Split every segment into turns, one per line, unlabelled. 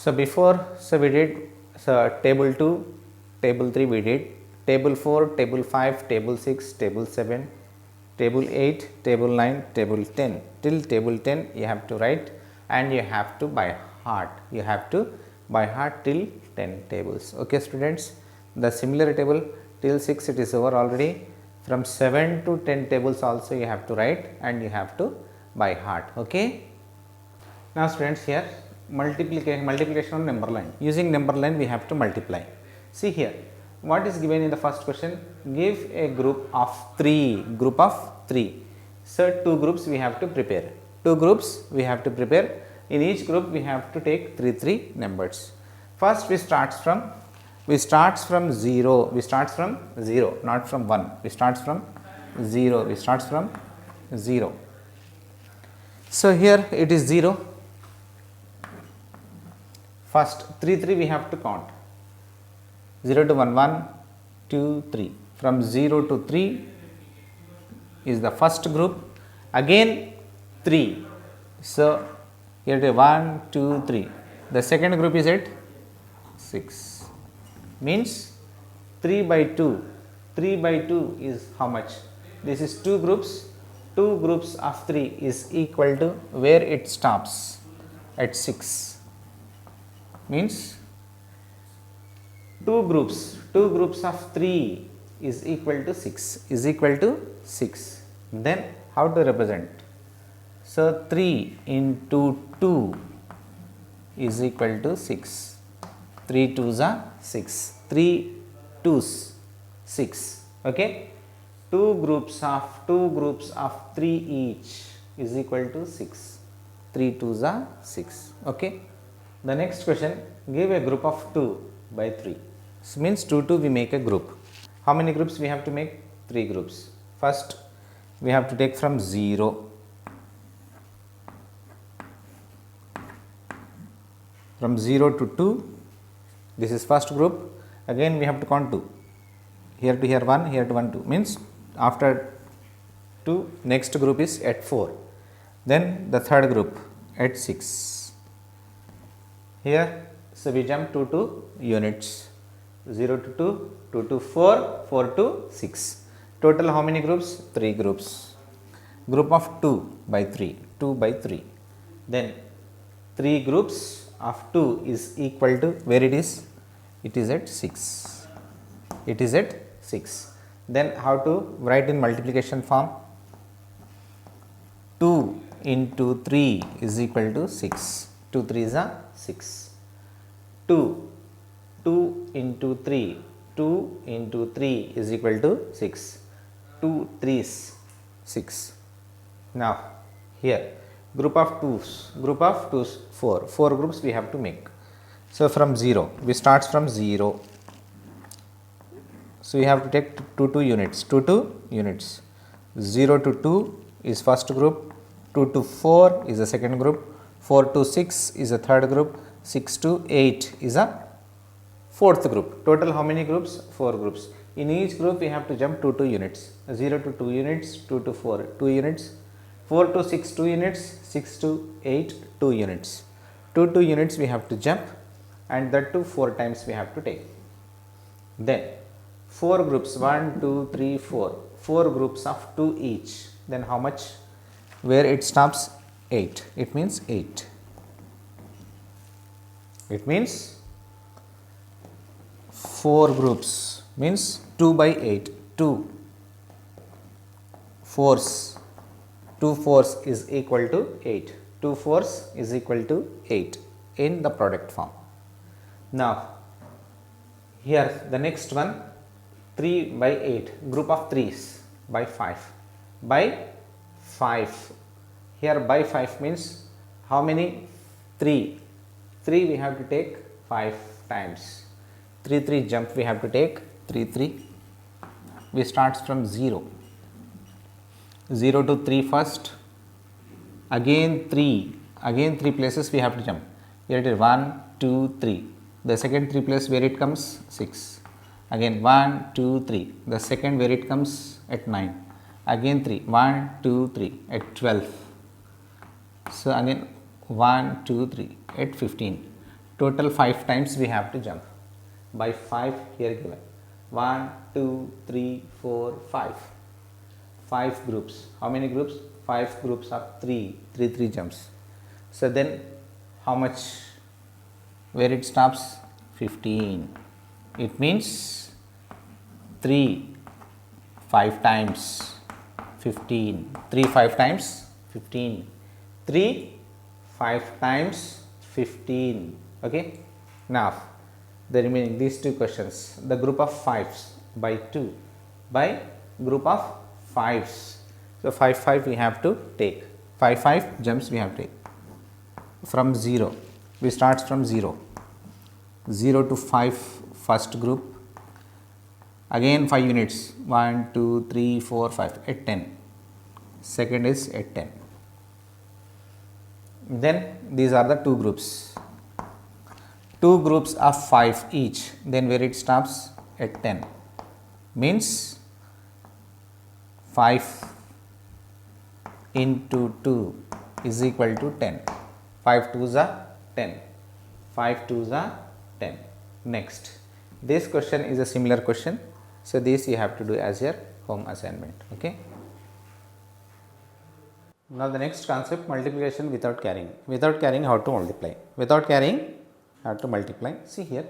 So before, so we did table 2, table 3 we did, table 4, table 5, table 6, table 7, table 8, table 9, table 10. Till table 10 you have to write and you have to by heart. You have to by heart till 10 tables. Okay students, the similar table till 6 it is over already. From 7 to 10 tables also you have to write and you have to by heart. Okay. Now students, here multiplication on number line. Using number line we have to multiply. See here, what is given in the first question? Give a group of 3. Group of 3. So 2 groups we have to prepare. 2 groups we have to prepare. In each group we have to take 3 numbers. First we starts from 0. We starts from 0, not from 1. We starts from 0. We starts from 0. So here it is 0. First 3 we have to count. 0 to 1, 1, 2, 3. From 0 to 3 is the first group. Again 3. So here it is 1, 2, 3. The second group is at 6. Means 3 by 2. 3 by 2 is how much? This is 2 groups. 2 groups of 3 is equal to where it stops at 6. Means 2 groups of 3 is equal to 6. Then how to represent? So 3 into 2 is equal to 6. 3 2s are 6. 3 2s 6. Okay. 2 groups of 3 each is equal to 6. 3 2s are 6. Okay. The next question, give a group of 2 by 3. So means 2 we make a group. How many groups we have to make? 3 groups. First we have to take from 0. From 0 to 2, this is first group. Again we have to count 2. Here to here 1, here to 1, 2. Means after 2, next group is at 4. Then the third group at 6. Here, so we jump 2 units. 0 to 2, 2 to 4, 4 to 6. Total how many groups? 3 groups. Group of 2 by 3, 2 by 3. Then 3 groups of 2 is equal to where it is? It is at 6. It is at 6. Then how to write in multiplication form? 2 into 3 is equal to 6. 2 3s are 6. 2 into 3. 2 into 3 is equal to 6. 2 3s 6. Now here group of 2s 4. 4 groups we have to make. So from 0 we start from 0. So we have to take 2 units. 2 units. 0 to 2 is first group. 2 to 4 is the second group. 4 to 6 is a third group. 6 to 8 is a fourth group. Total how many groups? 4 groups. In each group we have to jump 2 units. 0 to 2 units, 2 to 4 2 units, 4 to 6 2 units, 6 to 8 2 units. 2 units we have to jump and that too 4 times we have to take. Then 4 groups 1, 2, 3, 4. 4 groups of 2 each. Then how much? Where it stops? 8. It means 8. It means 4 groups means 2 by 8. 2 fours. 2 fours is equal to 8. 2 fours is equal to 8 in the product form. Now here the next one, 3 by 8, group of 3s by 5. By 5. Here by 5 means how many? 3. 3 we have to take 5 times. 3 jump we have to take 3. We starts from 0. 0 to 3 first. Again 3. Again 3 places we have to jump. Here it is 1, 2, 3. The second 3 place where it comes? 6. Again 1, 2, 3. The second where it comes? At 9. Again 3. 1, 2, 3 at 12. So again 1, 2, 3 at 15. Total 5 times we have to jump. By 5 here given. 1, 2, 3, 4, 5. 5 groups. How many groups? 5 groups of 3 jumps. So then how much? Where it stops? 15. It means 3 5 times 15. 3 5 times 15. 3 5 times 15. Okay. Now the remaining these two questions. The group of 5s by 2 by group of 5s. So 5 5 we have to take. 5 5 jumps we have to take. From 0. We start from 0. 0 to 5 first group. Again 5 units. 1, 2, 3, 4, 5 at 10. Second is at 10. Then these are the two groups. Two groups of 5 each. Then where it stops? At 10. Means 5 into 2 is equal to 10. 5 2s are 10. 5 2s are 10. Next. This question is a similar question. So this you have to do as your home assignment. Okay. Now the next concept, multiplication without carrying. Without carrying, how to multiply? Without carrying, how to multiply? See here,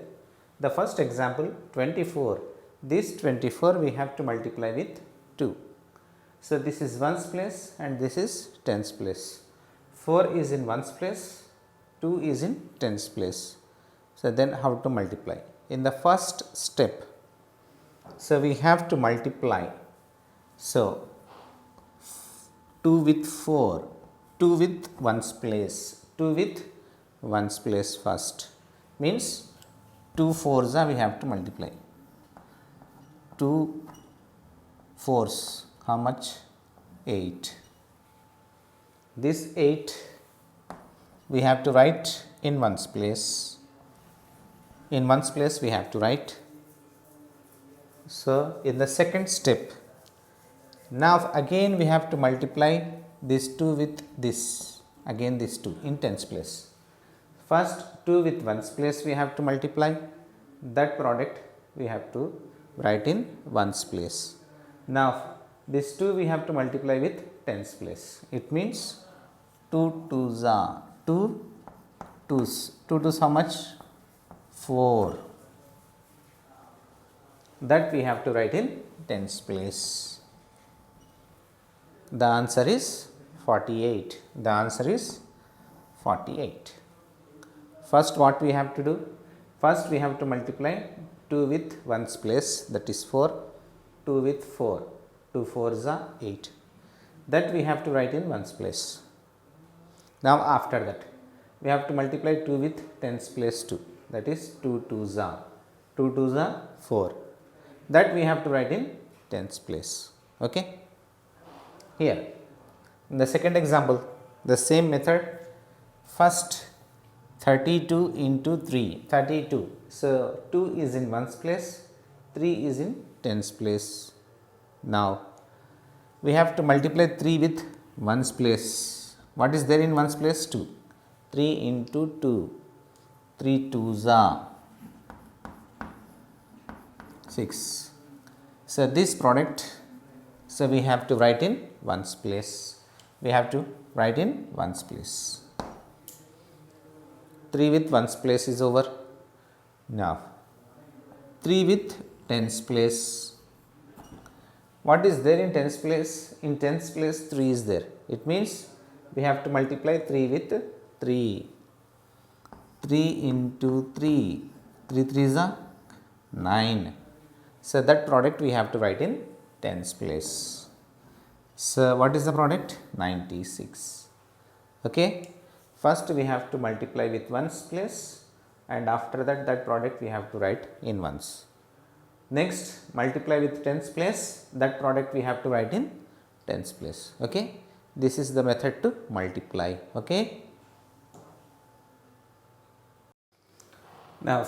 the first example 24. This 24 we have to multiply with 2. So this is ones place and this is tens place. 4 is in ones place, 2 is in tens place. So then how to multiply? In the first step, so we have to multiply. So 2 with 4, 2 with ones place, 2 with ones place first. Means 2 fours we have to multiply. 2 fours, how much? 8. This 8 we have to write in ones place. In ones place we have to write. So in the second step, now again we have to multiply this 2 with this, again this 2 in tens place. First 2 with ones place we have to multiply, that product we have to write in ones place. Now this 2 we have to multiply with tens place. It means 2 2s are 2 2s. 2 2s how much? 4. That we have to write in tens place. The answer is 48. The answer is 48. First what we have to do? First we have to multiply 2 with ones place, that is 4, 2 with 4, 2 4s are 8. That we have to write in ones place. Now after that we have to multiply 2 with tens place 2, that is 2 2s are 2 2s are 4. That we have to write in tens place. Okay. Here in the second example, the same method. First 32 into 3, 32. So 2 is in ones place, 3 is in tens place. Now we have to multiply 3 with ones place. What is there in ones place? 2. 3 into 2, 3 2s are 6. So this product, so we have to write in ones place. We have to write in ones place. 3 with ones place is over. Now 3 with tens place. What is there in tens place? In tens place 3 is there. It means we have to multiply 3 with 3. 3 into 3, 3 3s are 9. So that product we have to write in tens place. So what is the product? 96. Okay. First we have to multiply with ones place, and after that, that product we have to write in ones. Next multiply with tens place, that product we have to write in tens place. Okay. This is the method to multiply. Okay. Now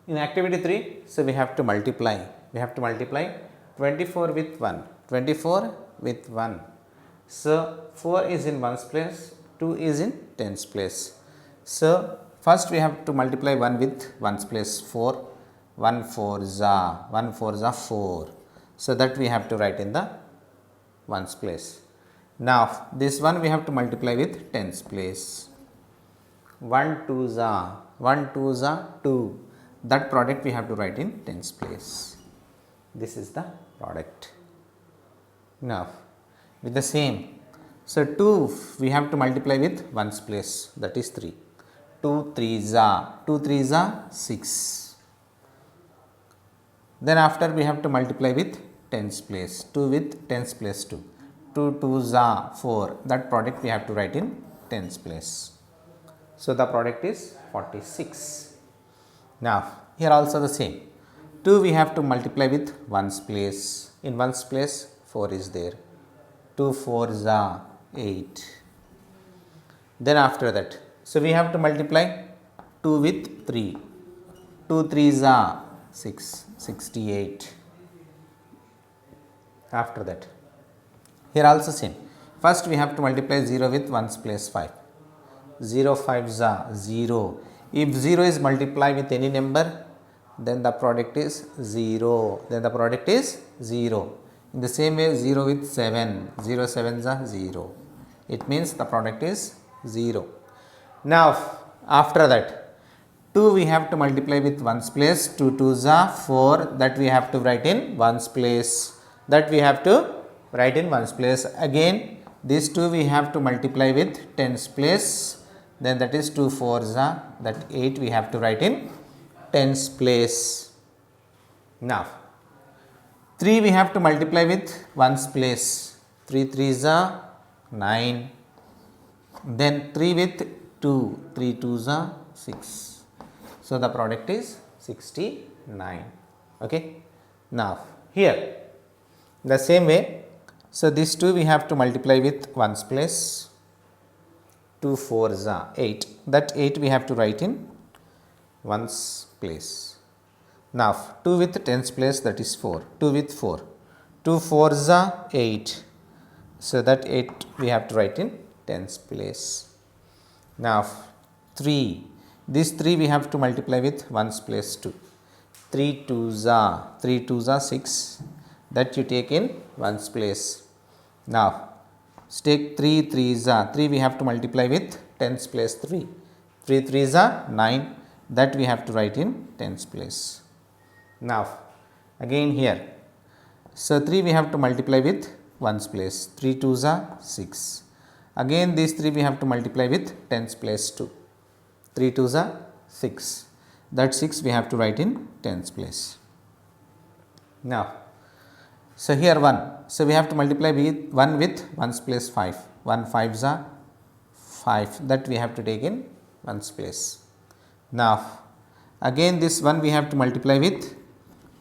in activity 3, so we have to multiply. We have to multiply 24 with 1. 24 with 1. So 4 is in ones place, 2 is in tens place. So First we have to multiply 1 with 1's place 4, 1 4 za 4. So that we have to write in the 1's place. Now this one we have to multiply with 10's place. 1 2 za 2. That product we have to write in 10's place. This is the product. Now with the same, so 2 we have to multiply with 1's place, that is 3. 2 3 za 6. Then after we have to multiply with 10's place, 2 with 10's place 2. 2 2 za 4. That product we have to write in 10's place. So the product is 46. Now here also the same. 2 we have to multiply with 1's place. In 1's place 4 is there. 2 4 za 8. Then after that, so we have to multiply 2 with 3. 2 3 za 6, 68. After that, here also same. First we have to multiply 0 with 1's place 5. 0 5 za 0. If 0 is multiplied with any number, then the product is 0. Then the product is 0. In the same way, 0 with 7. 0 7 za 0. It means the product is 0. Now after that, 2 we have to multiply with 1's place. 2 2 za 4. That we have to write in 1's place. That we have to write in 1's place. Again this 2 we have to multiply with 10's place. Then that is 2 4 za, that 8 we have to write in 10's place. Now 3 we have to multiply with 1's place. 3 3 za 9. Then 3 with 2. 3 2 za 6. So the product is 69. Okay. Now here the same way, so this 2 we have to multiply with 1's place. 2 4 za 8. That 8 we have to write in 1's place. Now 2 with 10's place, that is 4. 2 with 4. 2 4 za 8. So that 8 we have to write in 10's place. Now 3. This 3 we have to multiply with 1's place 2. 3 2 za 6. That you take in 1's place. Now take 3 3 za 3 we have to multiply with 10's place 3. 3 3 za 9. That we have to write in 10's place. Now again here, so 3 we have to multiply with 1's place. 3 2 za 6. Again these 3 we have to multiply with 10's place 2. 3 2 za 6. That 6 we have to write in 10's place. Now so here 1. So we have to multiply with 1 with 1's place 5. 1 5 za 5. That we have to take in 1's place. Now again this 1 we have to multiply with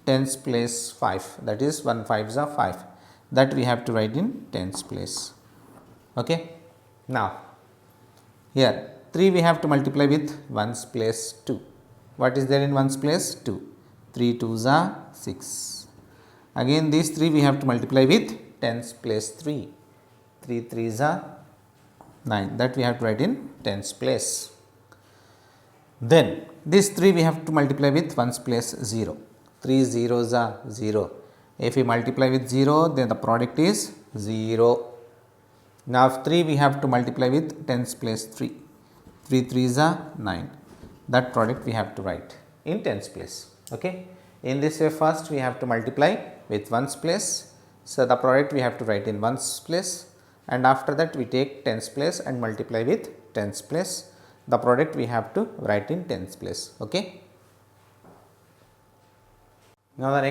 10's place 5. That is 1 5 za 5. That we have to write in 10's place. Okay. Now here 3 we have to multiply with 1's place 2. What is there in 1's place? 2. 3 2 za 6. Again these 3 we have to multiply with 10's place 3. 3 3 za 9. That we have to write in 10's place. Then this 3 we have to multiply with 1's place 0. 3 0 za 0. If we multiply with 0, then the product is 0. Now 3 we have to multiply with 10's place 3. 3 3 za 9. That product we have to write in 10's place. Okay. In this way, first we have to multiply with 1's place. So the product we have to write in 1's place, and after that we take 10's place and multiply with 10's place. The product we have to write in 10's place. Okay. Now the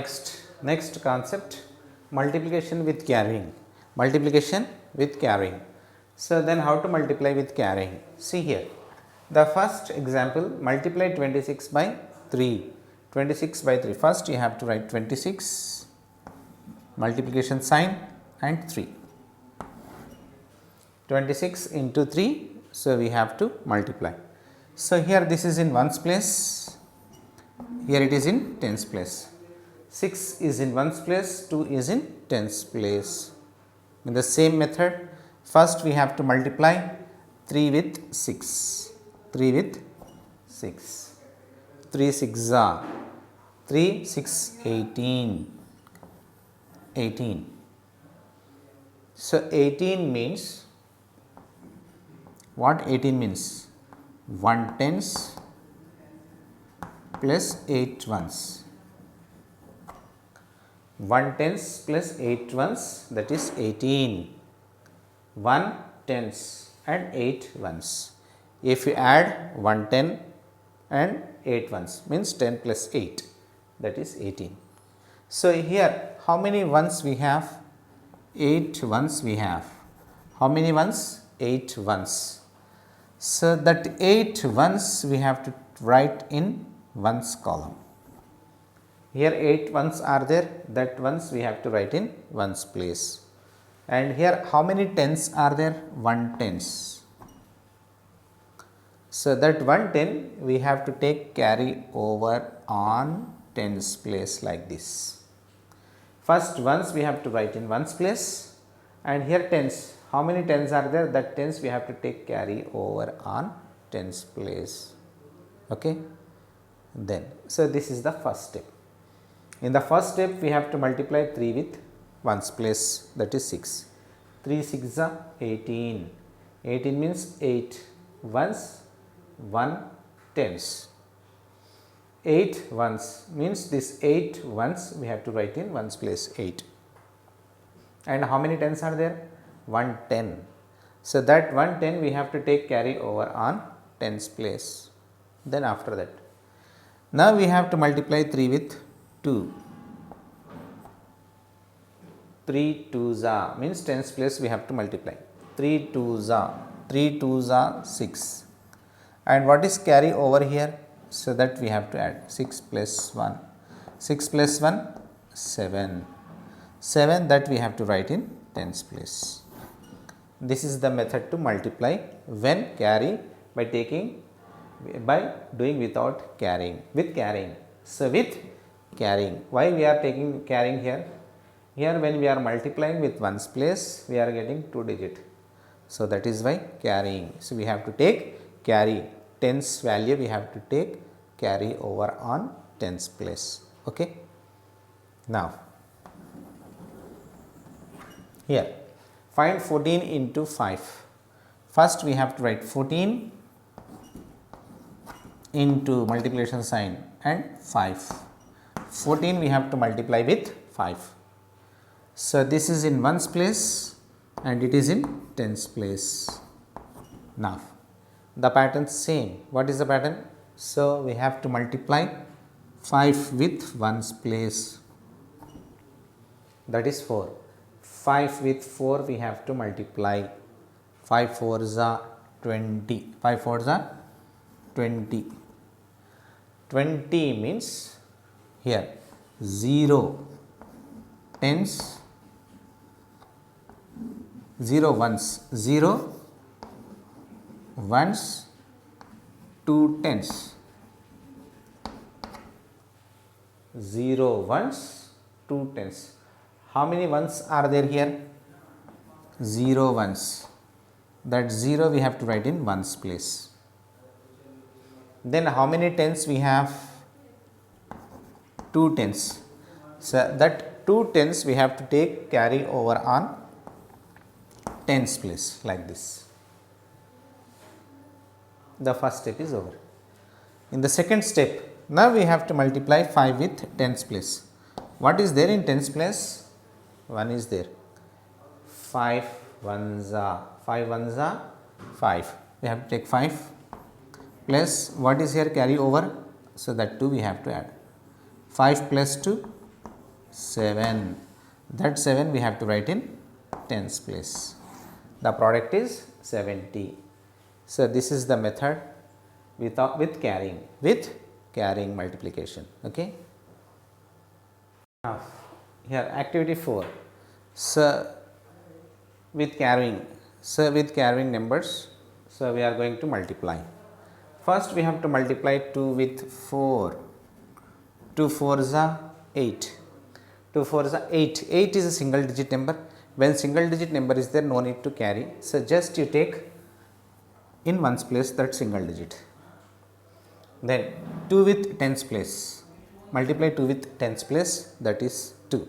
next concept, multiplication with carrying. Multiplication with carrying. So then how to multiply with carrying? See here. The first example, multiply 26 by 3. 26 by 3. First you have to write 26, multiplication sign, and 3. 26 into 3, so we have to multiply. So here this is in 1's place, here it is in 10's place. 6 is in 1's place, 2 is in 10's place. In the same method, first we have to multiply 3 with 6. 3 with 6. 3 6 are 3 6 18. 18. So 18 means what? 18 means 1 tens plus 8 ones. 1 tens plus 8 ones, that is 18. 1 tens and 8 ones. If you add 1 10 and 8 ones, means 10 plus 8, that is 18. So here how many ones we have? 8 ones we have. How many ones? 8 ones. So that 8 ones we have to write in ones column. Here 8 ones are there, that ones we have to write in ones place. And here how many tens are there? 1 tens. So that 1 10 we have to take carry over on tens place like this. First ones we have to write in ones place, and here tens. How many tens are there? That tens we have to take carry over on tens place. Okay. Then, so this is the first step. In the first step we have to multiply 3 with ones place, that is 6. 3 6 are 18. 18 means 8 ones, 1 tens. 8 ones means this 8 ones we have to write in ones place 8. And how many tens are there? 1 10. So that 1 10 we have to take carry over on tens place. Then after that, now we have to multiply 3 with 2. 3 2s are means tens place we have to multiply. 3 2s are 6. And what is carry over here? So that we have to add 6 plus 1. 6 plus 1, 7. 7 that we have to write in tens place. This is the method to multiply when carry by doing without carrying, with carrying. So with carrying, why we are taking carrying here? Here when we are multiplying with ones place, we are getting 2 digit. So that is why carrying. So we have to take carry, tens value we have to take carry over on tens place. Okay. Now here find 14 into 5. First we have to write 14 into multiplication sign and 5. 14 we have to multiply with 5. So this is in ones place and it is in tens place. Now the pattern same. What is the pattern? So we have to multiply 5 with ones place, that is 4. 5 with 4 we have to multiply. 5 4s are 20. 5 4s are 20. 20 means here 0 tens, 0 ones, 0 ones, 2 tens. 0 ones, 2 tens. How many ones are there here? 0 ones. That 0 we have to write in ones place. Then how many tens we have? 2 tens. So that 2 tens we have to take carry over on tens place like this. The first step is over. In the second step, now we have to multiply 5 with tens place. What is there in tens place? 1 is there. 5 ones are 5. We have to take 5 plus what is here carry over. So that 2 we have to add. 5 plus 2, 7. That 7 we have to write in tens place. The product is 70. So this is the method with carrying multiplication. Okay. Now here activity 4. So with carrying numbers, so we are going to multiply. First we have to multiply 2 with 4. 2 4s are 8. 2 4s are 8. 8 is a single digit number. When single digit number is there, no need to carry. So just you take in ones place that single digit. Then 2 with tens place, multiply 2 with tens place, that is 2.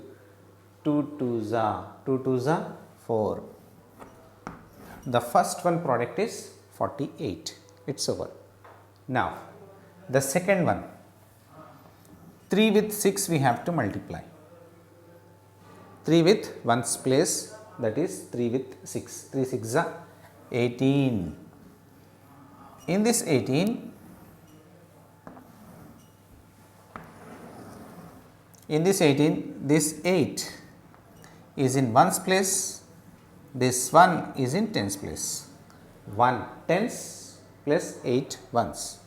2 twos are 2 twos are 4. The first one product is 48. It's over. Now the second one, 3 with 6 we have to multiply. 3 with ones place, that is 3 with 6. 3 6 are 18. In this 18, this 8 is in ones place, this 1 is in tens place. 1 tens plus 8 ones.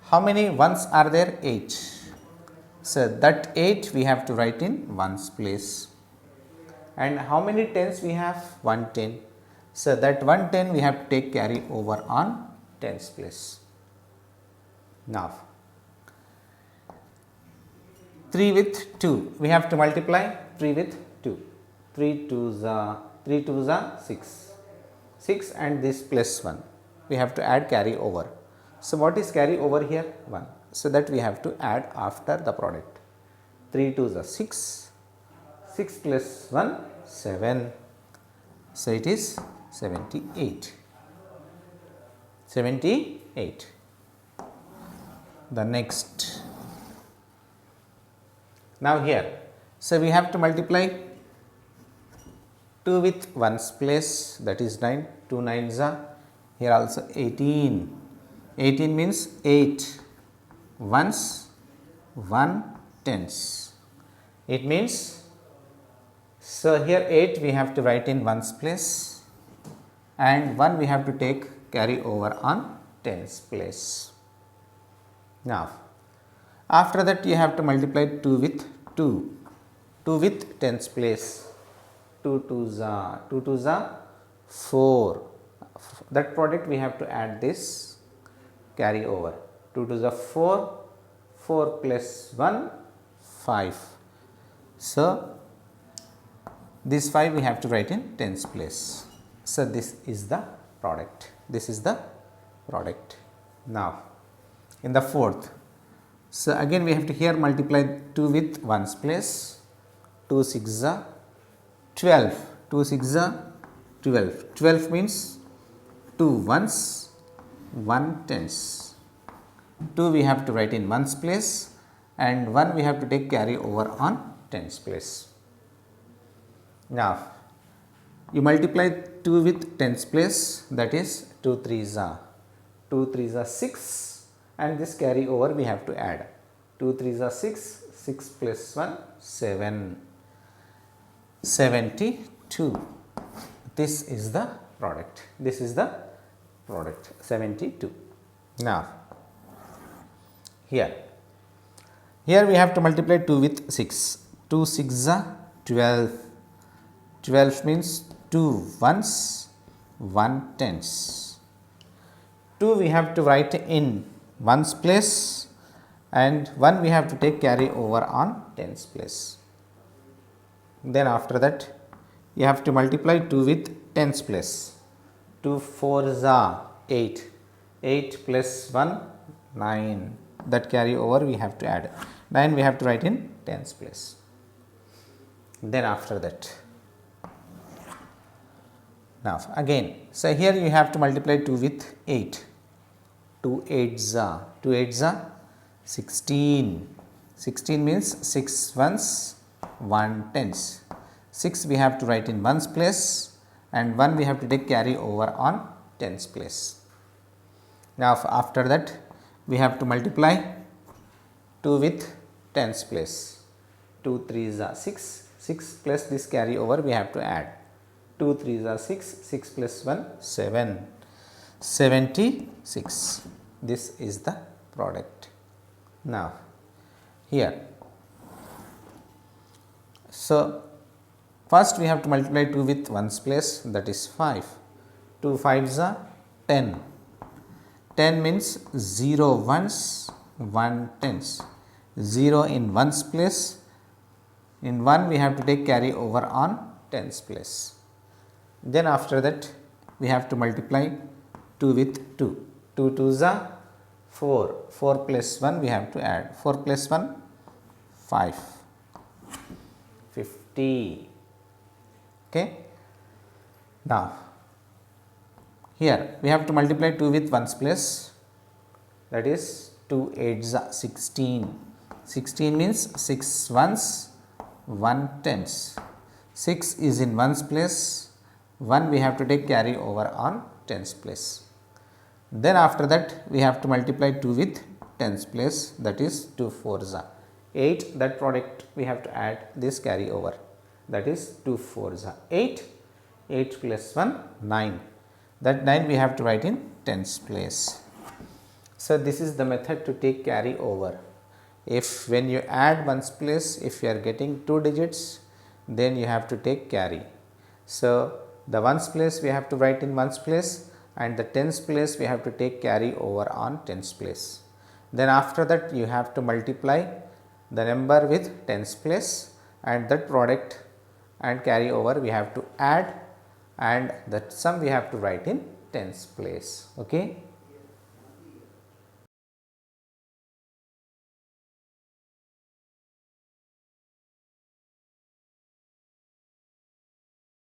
How many ones are there? 8. So that 8 we have to write in ones place. And how many tens we have? 110. So that 110 we have to take carry over on tens place. Now 3 with 2 we have to multiply. 3 with 2, 3 twos are 6. 6 and this plus 1 we have to add carry over. So what is carry over here? 1. So that we have to add after the product. 3 twos are 6, 6 plus 1 7. So it is 78. 78. The next, now here, so we have to multiply 2 with ones place, that is 9. 2 nines are, here also 18. 18 means 8 ones, 1 tens. It means, so here 8 we have to write in ones place, and 1 we have to take carry over on tens place. Now after that you have to multiply 2 with 2, 2 with tens place. 2 twos are 4. That product we have to add this carry over. 2 twos are 4, 4 plus 1 5. So this 5 we have to write in tens place. So this is the product. This is the product. Now in the fourth, so again we have to here multiply 2 with ones place. 2 6 are 12. 2 6 are 12. 12 means 2 ones, 1 tens. 2 we have to write in ones place, and 1 we have to take carry over on tens place. Now you multiply 2 with tens place, that is 2 3s are 6, and this carry over we have to add. 2 3s are 6, 6 plus 1 7. 72. This is the product. This is the product, 72. Now here we have to multiply 2 with 6. 2 6 are 12. 12 means 2 ones, 1 tens. 2 we have to write in ones place, and 1 we have to take carry over on tens place. Then after that you have to multiply 2 with tens place. 2 4s are 8. 8 plus 1 9. That carry over we have to add. 9 we have to write in tens place. Then after that, now again, so here you have to multiply 2 with 8. 2 8s are 16. 16 means 6 ones, 1 tens. 6 we have to write in ones place, and 1 we have to take carry over on tens place. Now after that we have to multiply 2 with tens place. 2 3s are 6. 6 plus this carry over we have to add. 2 3s are 6. 6 plus 1 7. 76. This is the product. Now here, so first we have to multiply 2 with ones place, that is 5. 2 5s are 10. 10 means 0 ones, 1 tens. 0 in ones place, in 1 we have to take carry over on tens place. Then after that we have to multiply 2 with 2. 2 2s are 4. 4 plus 1 we have to add. 4 plus 1 5. 50. Okay. Now here we have to multiply 2 with 1's place, that is 2 8s are 16. 16 means 6 ones 1 tens. 6 is in 1's place, 1 we have to take carry over on 10's place. Then after that we have to multiply 2 with 10's place, that is 2 4s are 8. That product we have to add this carry over, that is 2 4s are 8. 8 plus 1 9. That 9 we have to write in 10's place. So this is the method to take carry over. If when you add 1's place, if you are getting 2 digits, then you have to take carry. So the 1's place we have to write in 1's place, and the 10's place we have to take carry over on 10's place. Then after that you have to multiply the number with 10's place, and that product and carry over we have to add, and that sum we have to write in 10's place. Okay.